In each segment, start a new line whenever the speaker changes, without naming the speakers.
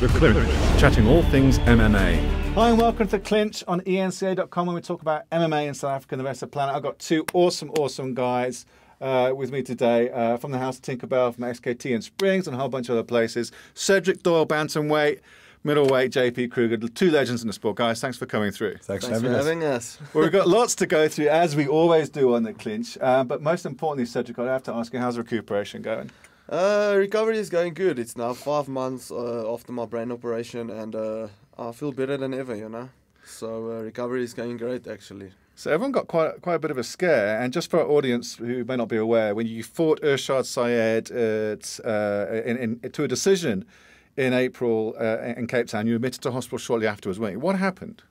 The Clinch, chatting all things MMA.
Hi and welcome to Clinch on eNCA.com, when we talk about MMA in South Africa and the rest of the planet. I've got two awesome guys with me today from the House of Tinkerbell, from XKT in Springs and a whole bunch of other places. Cedric Doyle, bantamweight, middleweight, JP Kruger, two legends in the sport. Guys, thanks for coming through.
Thanks for having us.
Well, we've got lots to go through, as we always do on the Clinch. But most importantly, Cedric, I have to ask you, how's recuperation going?
Recovery is going good. It's now 5 months after my brain operation, and I feel better than ever, you know. So recovery is going great, actually.
So everyone got quite a bit of a scare, and just for our audience who may not be aware, when you fought Irshad Syed to a decision in April in Cape Town, you admitted to hospital shortly afterwards, weren't you? What happened?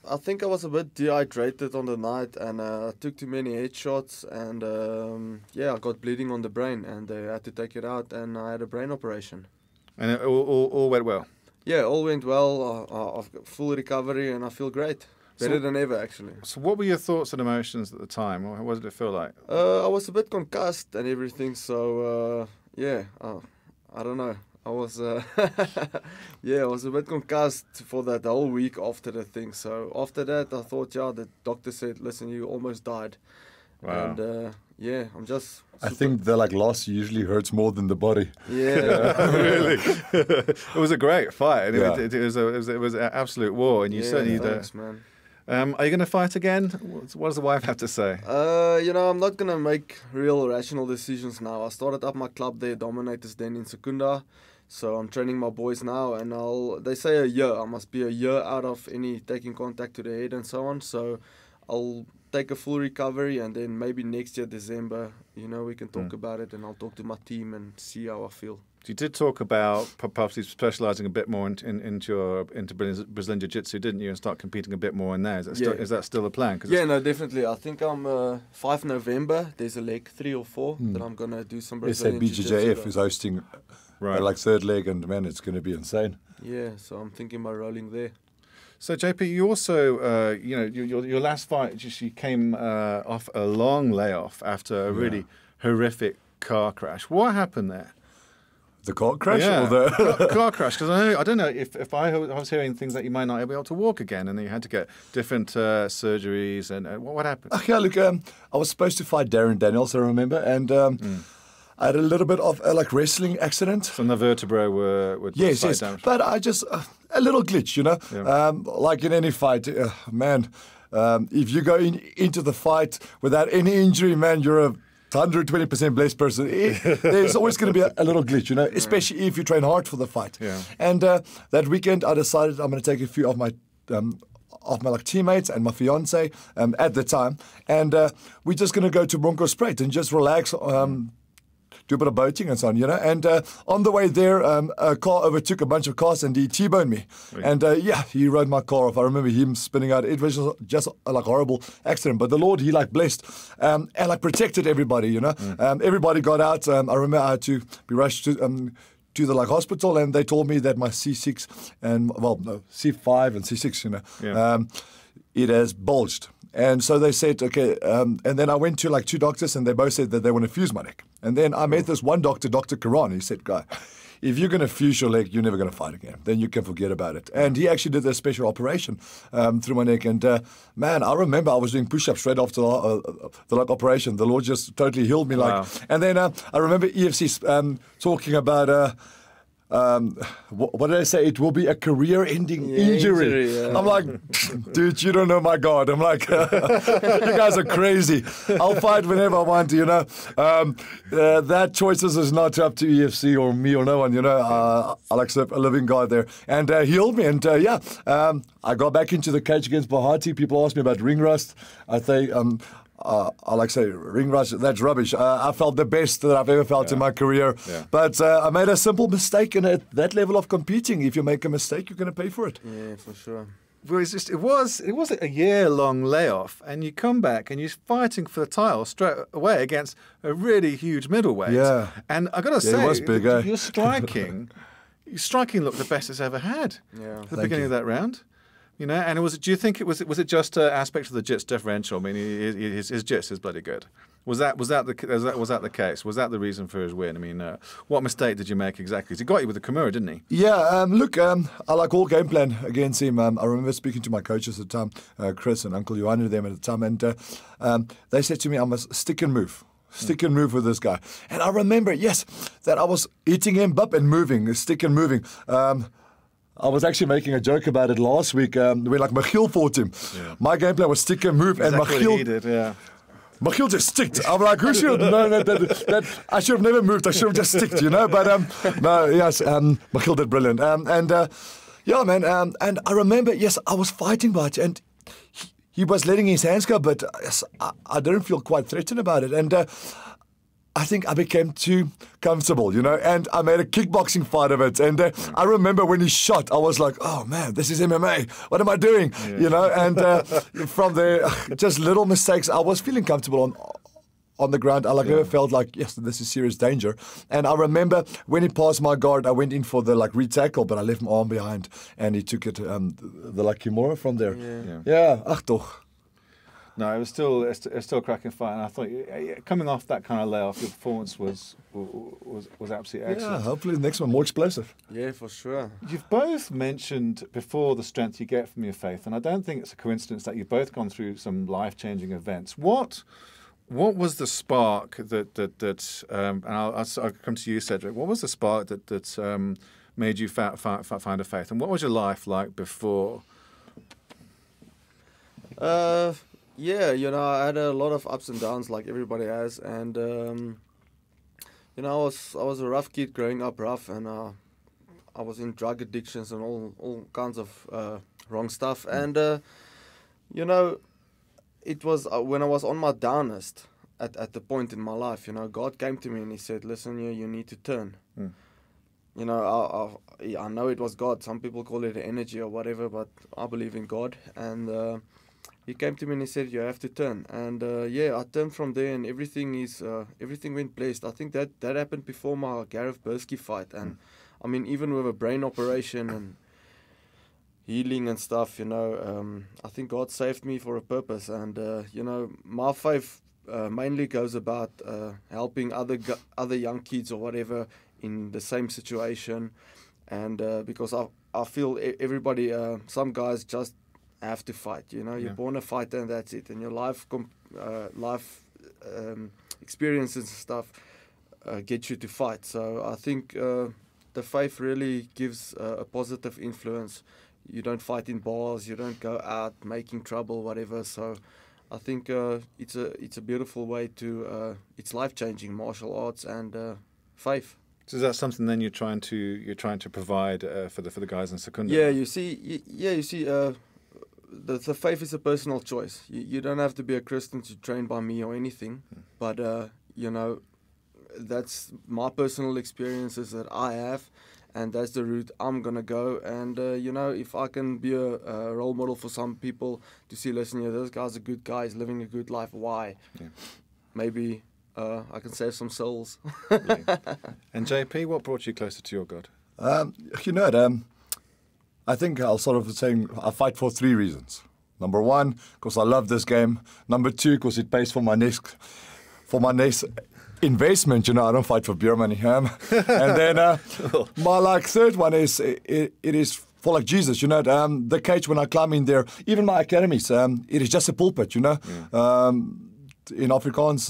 I think I was a bit dehydrated on the night, and I took too many headshots, and yeah, I got bleeding on the brain, and they had to take it out, and I had a brain operation.
And it all went well?
Yeah, all went well. I've got full recovery, and I feel great. Better than ever, actually.
So what were your thoughts and emotions at the time? What did it feel like?
I was a bit concussed and everything, so yeah, I don't know. I was, yeah, I was a bit concussed for that whole week after the thing. So after that, I thought, yeah, the doctor said, listen, you almost died.
Wow.
And yeah, I'm just...
I think the loss usually hurts more than the body.
Yeah.
Really? It was a great fight.
Yeah.
It was an absolute war, and you certainly...
Thanks, man.
Are you going to fight again? What does the wife have to say?
You know, I'm not going to make real rational decisions now. I started up my club there, Dominators Den in Secunda. So I'm training my boys now, and they say a year. I must be a year out of any taking contact to the head and so on. So I'll take a full recovery, and then maybe next year, December, you know, we can talk about it, and I'll talk to my team and see how I feel.
You did talk about possibly specialising a bit more into Brazilian Jiu-Jitsu, didn't you, and start competing a bit more in there. Is that still the plan?
Yeah, no, definitely. I think I'm 5 November. There's a leg 3 or 4 that I'm going to do some Brazilian Jiu-Jitsu.
SABJJF is hosting third leg, and man, it's going to be insane.
Yeah, so I'm thinking about rolling there.
So JP, you also, you know, your last fight, you came off a long layoff after a really horrific car crash. What happened there?
The car crash?
Yeah,
or the
car crash. Because I don't know if I was hearing things that you might not be able to walk again, and then you had to get different surgeries. And what happened?
Yeah, look, I was supposed to fight Darren Daniels, I remember, and I had a little bit of a wrestling accident.
Some of the vertebrae were
yes,
damaged.
But I just a little glitch, you know, like in any fight, man. If you go into the fight without any injury, man, you're a 120% blessed person. There's always going to be a little glitch, you know, especially if you train hard for the fight.
Yeah.
And that weekend, I decided I'm going to take a few of my teammates and my fiance at the time, and we're just going to go to Bronkhorstspruit and just relax. Do a bit of boating and so on, you know. And on the way there, a car overtook a bunch of cars, and he T-boned me. Right. And yeah, he rode my car off. I remember him spinning out. It was just a horrible accident. But the Lord, he blessed and protected everybody, you know. Everybody got out. I remember I had to be rushed to the hospital, and they told me that my C6 and C5 and C6, you know, it has bulged. And so they said, okay, and then I went to 2 doctors, and they both said that they want to fuse my neck. And then I met this one doctor, Dr. Karan. He said, guy, if you're going to fuse your leg, you're never going to fight again. Then you can forget about it. And he actually did a special operation through my neck. And man, I remember I was doing push-ups straight after the operation. The Lord just totally healed me.
Wow.
And then I remember EFC talking about... what did I say? It will be a career-ending injury. Yeah. I'm like, dude, you don't know my God. I'm like, you guys are crazy. I'll fight whenever I want to, you know. That choices is not up to EFC or me or no one, you know. I'll accept a living God there. And he healed me. And I got back into the cage against Bahati. People ask me about ring rust. I say, I say ring rust, that's rubbish. I felt the best that I've ever felt in my career. Yeah. But I made a simple mistake, and at that level of competing, if you make a mistake, you're going to pay for it.
Yeah, for sure.
Well, it was a year-long layoff, and you come back and you're fighting for the title straight away against a really huge middleweight.
Yeah.
And I got to say,
it was big,
your striking looked the best it's ever had at the beginning of that round. You know, and do you think was it just an aspect of the jits differential? I mean, his jits is bloody good. Was that the case? Was that the reason for his win? I mean, what mistake did you make exactly? 'Cause he got you with the Kimura, didn't he?
Yeah, look, I like all game plan against him. I remember speaking to my coaches at the time, Chris and Uncle Johan, them at the time, and they said to me, I must stick and move. Stick and move with this guy. And I remember, yes, that I was hitting him up and moving, stick and moving. I was actually making a joke about it last week when like Michiel fought him. Yeah. My game plan was stick and move,
exactly
and Michiel...
he did, yeah.
Michiel just sticked. I'm like, who should have known that I should have never moved. I should have just sticked, you know. But no, yes, Michiel did brilliant. Yeah, man. And I remember, yes, I was fighting Bart, and he was letting his hands go, but yes, I didn't feel quite threatened about it. And I think I became too comfortable, you know, and I made a kickboxing fight of it. And I remember when he shot, I was like, oh man, this is MMA. What am I doing? Yeah. You know, and from there, just little mistakes. I was feeling comfortable on the ground. I never felt like, yes, this is serious danger. And I remember when he passed my guard, I went in for the retackle, but I left my arm behind and he took it, the Kimura from there. Yeah, ach toch.
No, it was still a cracking fight, and I thought coming off that kind of layoff, your performance was absolutely excellent.
Yeah, hopefully the next one more explosive.
Yeah, for sure.
You've both mentioned before the strength you get from your faith, and I don't think it's a coincidence that you've both gone through some life-changing events. What was the spark that and I'll come to you, Cedric. What was the spark that made you find a faith, and what was your life like before?
Yeah, you know, I had a lot of ups and downs like everybody has, and you know, I was a rough kid growing up rough, and I was in drug addictions and all kinds of wrong stuff, and you know, it was when I was on my downest at the point in my life, you know, God came to me and He said, "Listen, you need to turn." You know, I know it was God. Some people call it energy or whatever, but I believe in God, and He came to me and He said, "You have to turn." And yeah, I turned from there, and everything went blessed. I think that happened before my Gareth Bursky fight, and I mean, even with a brain operation and healing and stuff, you know, I think God saved me for a purpose. And you know, my faith mainly goes about helping other young kids or whatever in the same situation, and because I feel everybody, some guys just have to fight, you know. You're born a fighter and that's it, and your life experiences and stuff get you to fight. So I think the faith really gives a positive influence. You don't fight in bars, you don't go out making trouble, whatever. So I think it's a beautiful way to it's life-changing, martial arts and faith.
So is that something then you're trying to provide for the guys in Secunda?
Yeah, you see, the faith is a personal choice. You don't have to be a Christian to train by me or anything, but you know, that's my personal experiences that I have, and that's the route I'm gonna go. And you know, if I can be a role model for some people to see, listen, this guy's a good guy, he's living a good life. Why? Yeah. Maybe I can save some souls.
And JP, what brought you closer to your God?
You know, I think I'll sort of saying I fight for 3 reasons. Number 1, because I love this game. Number 2, because it pays for my next investment. You know, I don't fight for beer money. And then my third one is it is for Jesus. You know, the cage when I climb in there, even my academies, it is just a pulpit. You know. Yeah. In Afrikaans,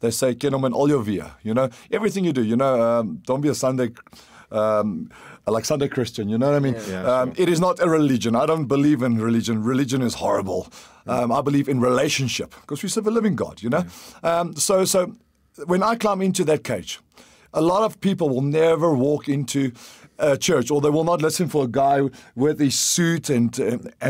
they say, "Ken hom in al jou weë." You know, everything you do. You know, don't be a Sunday Christian, you know what I mean? Yeah, sure. It is not a religion. I don't believe in religion. Religion is horrible. I believe in relationship because we serve a living God, you know? So when I climb into that cage, a lot of people will never walk into a church, or they will not listen for a guy with his suit and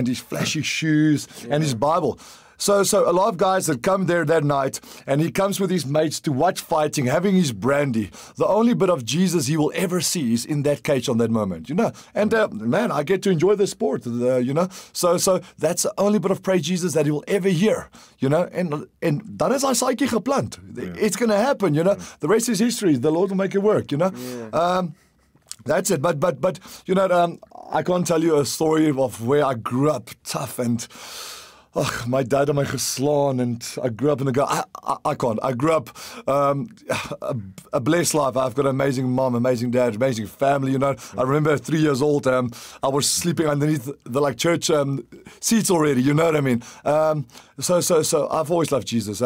his flashy shoes and his Bible. So a lot of guys that come there that night, and he comes with his mates to watch fighting, having his brandy. The only bit of Jesus he will ever see is in that cage on that moment, you know. And man, I get to enjoy the sport, you know. So that's the only bit of praise Jesus that he will ever hear, you know. And dan is hy saadjie geplant. It's going to happen, you know. The rest is history. The Lord will make it work, you know. That's it. But you know, I can't tell you a story of where I grew up tough and my dad had my geslaan, and I grew up in the I can't. I grew up a blessed life. I've got an amazing mom, amazing dad, amazing family. You know, I remember at 3 years old, I was sleeping underneath the like church seats already. You know what I mean? So I've always loved Jesus.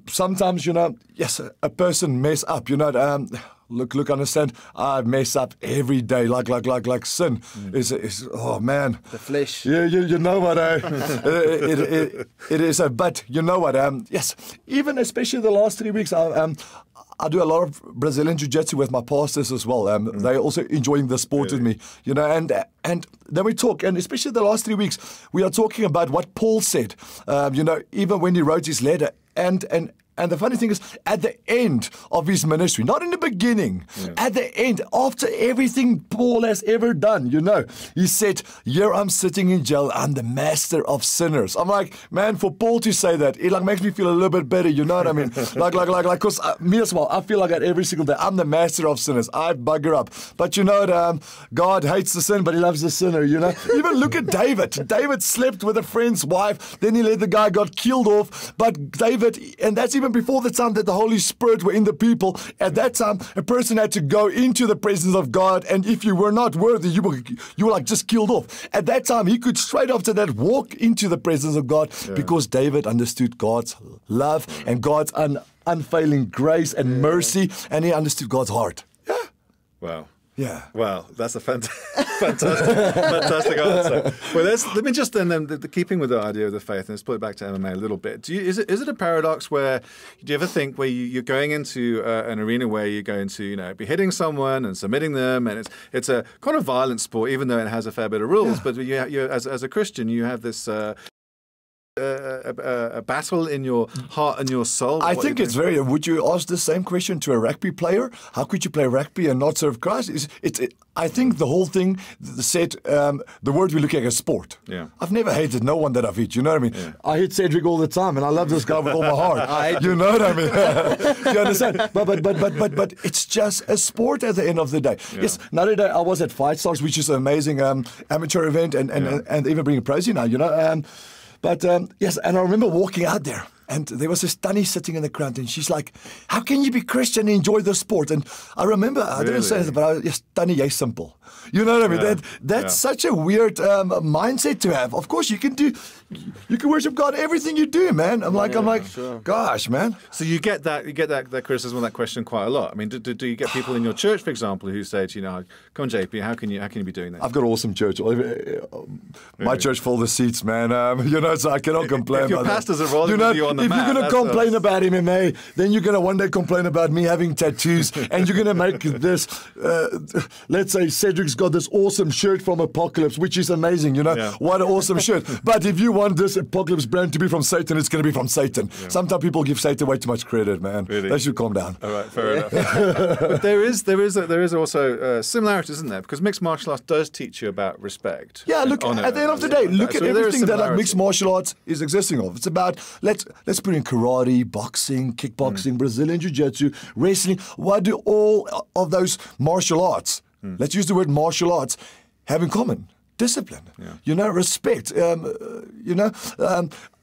Sometimes, you know, yes, a person mess up. You know. Look, understand, I mess up every day, like sin is oh man.
The flesh.
Yeah, you know what, it is, but you know what, yes, even especially the last 3 weeks, I do a lot of Brazilian Jiu-Jitsu with my pastors as well. They're also enjoying the sport with me, you know, and then we talk, and especially the last 3 weeks, we are talking about what Paul said, you know, even when he wrote his letter, and the funny thing is, at the end of his ministry, not in the beginning, at the end, after everything Paul has ever done, you know, he said, here I'm sitting in jail, I'm the master of sinners. I'm like, man, for Paul to say that, it like makes me feel a little bit better, you know what I mean? Because me as well, I feel like that every single day, I'm the master of sinners, I bugger up. But you know what, God hates the sin, but he loves the sinner, you know? Even look at David. David slept with a friend's wife, then he let the guy got killed off, but David, and that's even before the time that the Holy Spirit were in the people. At that time, a person had to go into the presence of God, and if you were not worthy, you were like just killed off. At that time, he could straight after that walk into the presence of God because David understood God's love and God's unfailing grace and mercy, and he understood God's heart. Yeah.
Wow.
Yeah.
Well, that's a fantastic answer. Well, let me just then keeping with the idea of the faith, and let's put it back to MMA a little bit. Is it a paradox where, do you ever think where you're going into an arena where you're going to, you know, be hitting someone and submitting them, and it's a kind of violent sport, even though it has a fair bit of rules, but you as a Christian, you have this a battle in your heart and your soul?
I think it's very. Would you ask the same question to a rugby player? How could you play rugby and not serve Christ? I think the whole thing said the word we're looking at is sport.
Yeah.
I've never hated no one that I've hit. You know what I mean?
Yeah.
I hit Cedric all the time, and I love this guy with all my heart. You know what I mean? You understand? But it's just a sport at the end of the day.
Yeah.
Yes. Another day I was at Fight Stars, which is an amazing amateur event, and even bringing praise now. You know. But yes, and I remember walking out there, and there was this Tanny sitting in the crowd, and she's like, how can you be Christian and enjoy the sport? And I remember, I didn't say it, but yes, Tanny, you're simple. You know what I mean? That's such a weird mindset to have. Of course, you can worship God everything you do, man. I'm like, sure. Gosh, man.
So you get that criticism, that question quite a lot. I mean, do you get people in your church, for example, who say to you, know, come on, JP, how can you be doing that?
I've got an awesome church. My church full of seats, man. You know, so I cannot complain.
If your
about
pastors
that.
are rolling with you on the
if
mat,
you're going to complain about MMA, then you're going to one day complain about me having tattoos, and you're going to make this. Let's say Cedric's got this awesome shirt from Apocalypse, which is amazing. You know, what an awesome shirt. But if you want this Apocalypse brand to be from Satan, it's going to be from Satan. Yeah. Sometimes people give Satan way too much credit, man.
Really?
They should calm down.
All right, fair enough. But there is also similarities, isn't there? Because mixed martial arts does teach you about respect.
Yeah, look, at the end of the day, look at everything that like mixed martial arts is existing of. It's about let's put in karate, boxing, kickboxing, Brazilian Jiu-Jitsu, wrestling. What do all of those martial arts, let's use the word martial arts, have in common? Discipline, you know, respect. You know,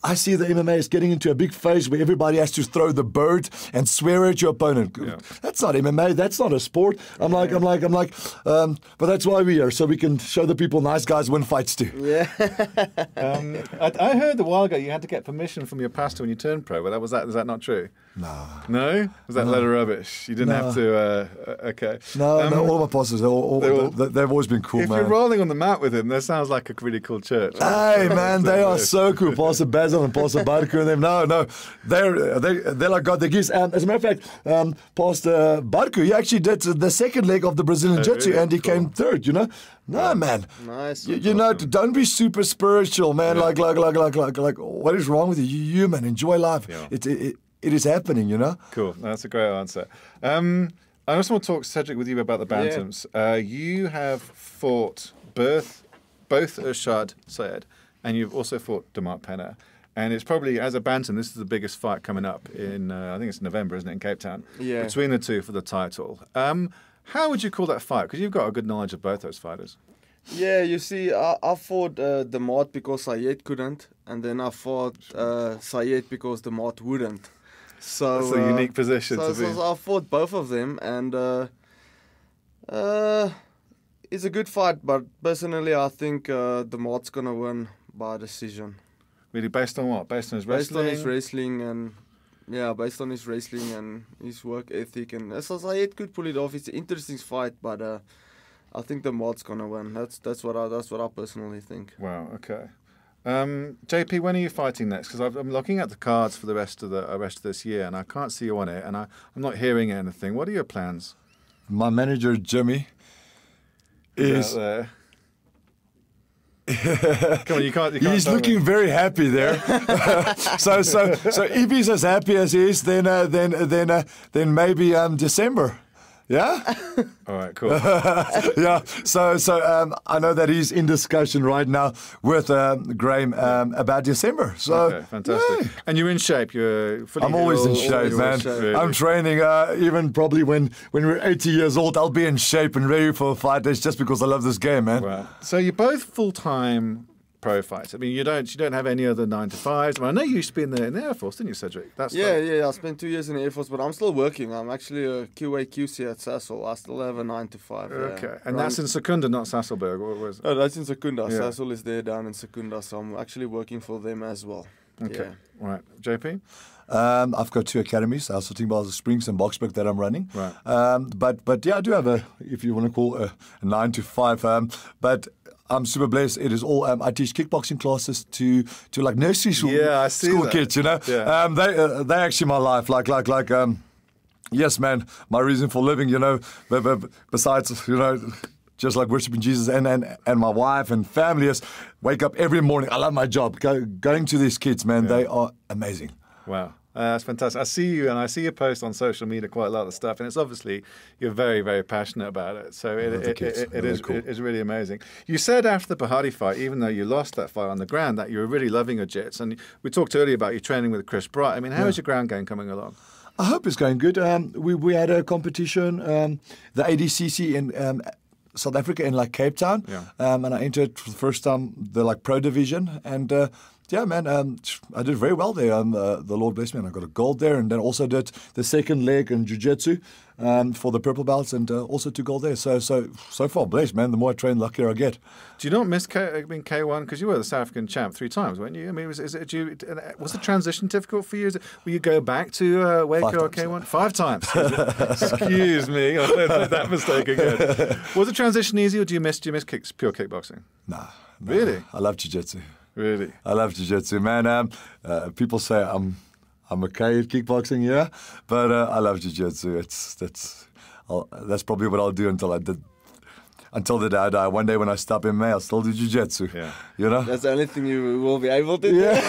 I see the MMA is getting into a big phase where everybody has to throw the bird and swear at your opponent. Yeah. That's not MMA. That's not a sport. I'm like, but that's why we're here, so we can show the people nice guys win fights too.
Yeah.
I heard a while ago you had to get permission from your pastor when you turned pro. Well, is that not true?
No.
No? Was that letter rubbish? You didn't have to. Okay.
No, all my pastors, they've always been cool,
man.
If
you're rolling on the mat with him, that sounds like a really cool church.
Hey, man, they are so cool. Pastor Basil and Pastor Barku and them. No, they're like God. They give. As a matter of fact, Pastor Barku, he actually did the second leg of the Brazilian Jiu-Jitsu, really? And he came third. You know. No, man.
Nice.
You know, don't be super spiritual, man. Yeah. Like, what is wrong with you? You're human. Enjoy life. Yeah. It is happening, you know?
Cool. That's a great answer. I also want to talk, Cedric, with you about the bantams. Yeah. You have fought both Urshad Sayed, and you've also fought Demark Penner. And it's probably, as a bantam, this is the biggest fight coming up in, I think it's November, isn't it, in Cape Town?
Yeah.
Between the two for the title. How would you call that fight? Because you've got a good knowledge of both those fighters.
Yeah, you see, I fought the Mart because Sayed couldn't, and then I fought Sayed because the Mart wouldn't. So
That's a unique position to be in.
So I fought both of them, and it's a good fight, but personally I think the Mart's gonna win by decision.
Really, based on what? Based on his wrestling?
Based on his wrestling and based on his wrestling and his work ethic, and Sayed could pull it off. It's an interesting fight, but I think the Mart's gonna win. That's what I personally think.
Wow. Okay. JP, when are you fighting next? Because I'm looking at the cards for the rest of this year, and I can't see you on it, and I'm not hearing anything. What are your plans?
My manager Jimmy is.
Out there. Come on, you can't.
He's looking very happy there. so if he's as happy as he is, then maybe December. Yeah.
All right. Cool.
Yeah. So I know that he's in discussion right now with Graham about December. So
okay, fantastic. Yeah. And you're in shape.
I'm always in shape, man.
Really.
I'm training. Even probably when we're 80 years old, I'll be in shape and ready for a fight. It's just because I love this game, man.
Wow. So you're both full-time pro fights. I mean, you don't have any other 9-to-5s. I know you used to be in the Air Force, didn't you, Cedric?
Yeah. I spent 2 years in the Air Force, but I'm still working. I'm actually a QA QC at Sasol. I still have a 9-to-5.
Okay, and that's in Secunda, not Sasolburg. Or is it?
No, that's in Secunda.
Yeah.
Sasol is there down in Secunda, so I'm actually working for them as well.
Okay,
Yeah.
all right. JP?
I've got 2 academies, Sitting Bars Springs and Boksburg that I'm running.
Right.
But yeah, I do have if you want to call a 9-to-5. But I'm super blessed. It is all I teach kickboxing classes to like nursery school, school kids. You know, they actually my life. Like yes, man, my reason for living. You know, but besides just like worshiping Jesus and my wife and family is wake up every morning. I love my job. Going to these kids, man, they are amazing.
Wow. That's fantastic. I see you, and I see you post on social media quite a lot of stuff, and it's obviously you're very, very passionate about it. So it's really amazing. You said after the Bahati fight, even though you lost that fight on the ground, that you were really loving your jits. And we talked earlier about your training with Chris Bright. I mean, how is your ground game coming along?
I hope it's going good. We had a competition, the ADCC in South Africa in Cape Town, and I entered for the first time the pro division, and yeah, man, I did very well there. The Lord bless me, and I got a gold there, and then also did the second leg in jiu-jitsu for the purple belts, and also 2 gold there. So far, blessed, man. The more I train, the luckier I get.
Do you not miss K1? Because you were the South African champ 3 times, weren't you? I mean, was the transition difficult for you? Will you go back to Waco or K1? 5 times. Excuse me, I made that mistake again. Was the transition easy, or do you miss pure kickboxing?
Nah.
Really?
I love jiu-jitsu.
Really?
I love jiu-jitsu, man. People say I'm okay at kickboxing, yeah, but I love jiu-jitsu. That's probably what I'll do until the day I die. One day when I stop in May, I'll still do jiu-jitsu.
Yeah.
You know?
That's the only thing you will be able to do.
Yeah,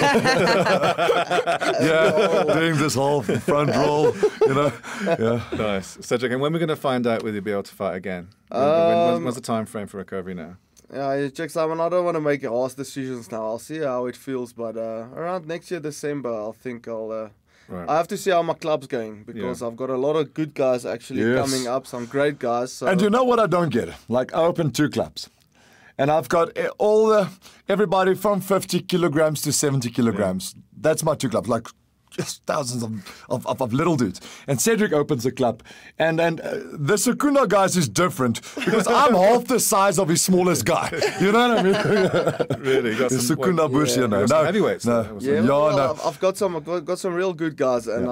doing this whole front roll, Yeah.
Nice. Cedric, and when are we going to find out whether you'll be able to fight again? What's the time frame for recovery now?
Yeah, check Simon. I don't want to make harsh decisions now. I'll see how it feels, but around next year December, I think I'll.
Right.
I have to see how my club's going because I've got a lot of good guys actually coming up, some great guys. So.
And you know what I don't get? I opened 2 clubs, and I've got everybody from 50 kilograms to 70 kilograms. That's my 2 clubs. Just thousands of little dudes. And Cedric opens a club. And the Secunda guys is different because I'm half the size of his smallest guy. You know what I mean?
Really?
The Secunda Bush,
No, heavyweights.
No.
I've got some real good guys, and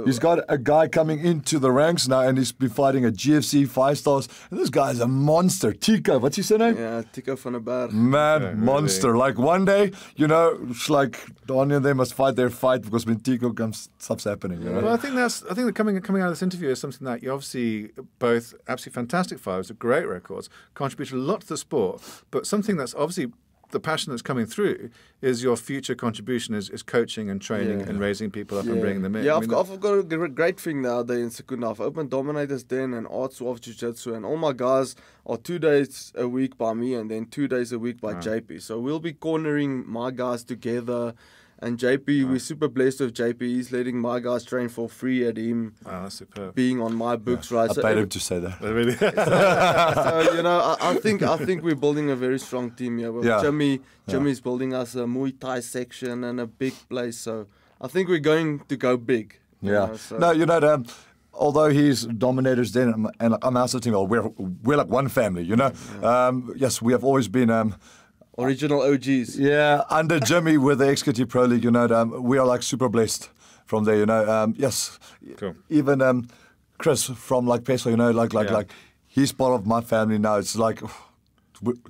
he's got a guy coming into the ranks now, and he's been fighting a GFC 5 stars. And this guy's a monster. Tico, what's his surname?
Yeah, Tico van der Berg.
Man, monster.
Really.
One day, it's like Donnie and they must fight their fight because when Tico comes, stuff's happening.
Well, I think that coming out of this interview is something that you obviously both absolutely fantastic fighters with great records, contributed a lot to the sport, but something that's obviously the passion that's coming through is your future contribution is coaching and training and raising people up and bringing them in.
Yeah, I've got a great thing now there in Secunda. I've opened Dominators Den and Arts of Jiu-Jitsu, and all my guys are 2 days a week by me and then 2 days a week by JP. So we'll be cornering my guys together. And JP, we're super blessed with JP. He's letting my guys train for free at him.
Wow, that's superb.
Being on my books, right?
I paid him to say that.
Really?
So you know, I think we're building a very strong team here. With Jimmy's building us a Muay Thai section and a big place. So I think we're going to go big.
Yeah. No, you know, although he's dominators then, and I'm also thinking, we're like one family, you know. Yes, we have always been.
Original OGs.
Yeah, under Jimmy with the XKT Pro League, you know, we are like super blessed from there, you know. Yes,
cool.
Even Chris from like Peso, you know, like he's part of my family now. It's like,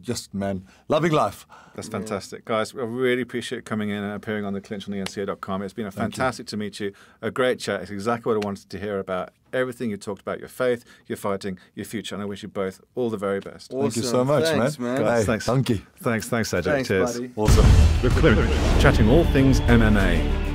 just, man, loving life.
That's fantastic. Guys, I really appreciate coming in and appearing on the Clinch on eNCA.com. It's been a fantastic to meet you. A great chat. It's exactly what I wanted to hear about. Everything you talked about, your faith, your fighting, your future, and I wish you both all the very best.
Awesome.
Thank you so much,
Thanks, man.
Guys,
Hey,
thanks.
thank you.
Thanks, Cedric.
Thanks,
Cheers.
buddy.
Awesome. With Clinch, chatting all things MMA.